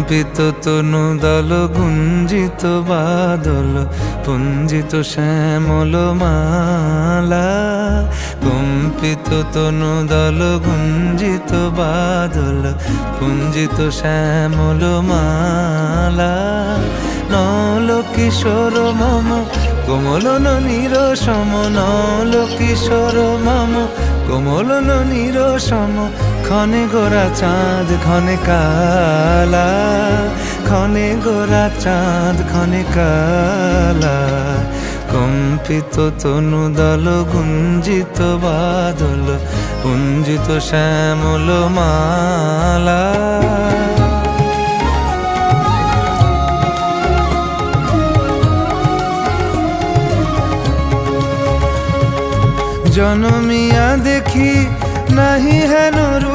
কম্পিত তনু দল গুঞ্জিত বাদল পুঞ্জিত শ্যামল মালা। কম্পিত তনু দল গুঞ্জিত বাদল পুঞ্জিত শ্যামল মালা। নল কিশোর মম কোমলন নিরসম, নল কিশোর মম কোমলন নিরসম। ক্ষণে গোরা চাঁদ ক্ষণে কালা, ক্ষণে গোরা চাঁদ ক্ষণে কালা। কম্পিত তনু দল গুঞ্জিত বাদল পুঞ্জিত শ্যামল মালা। জনমিয়া দেখি নাহি হেন রূপ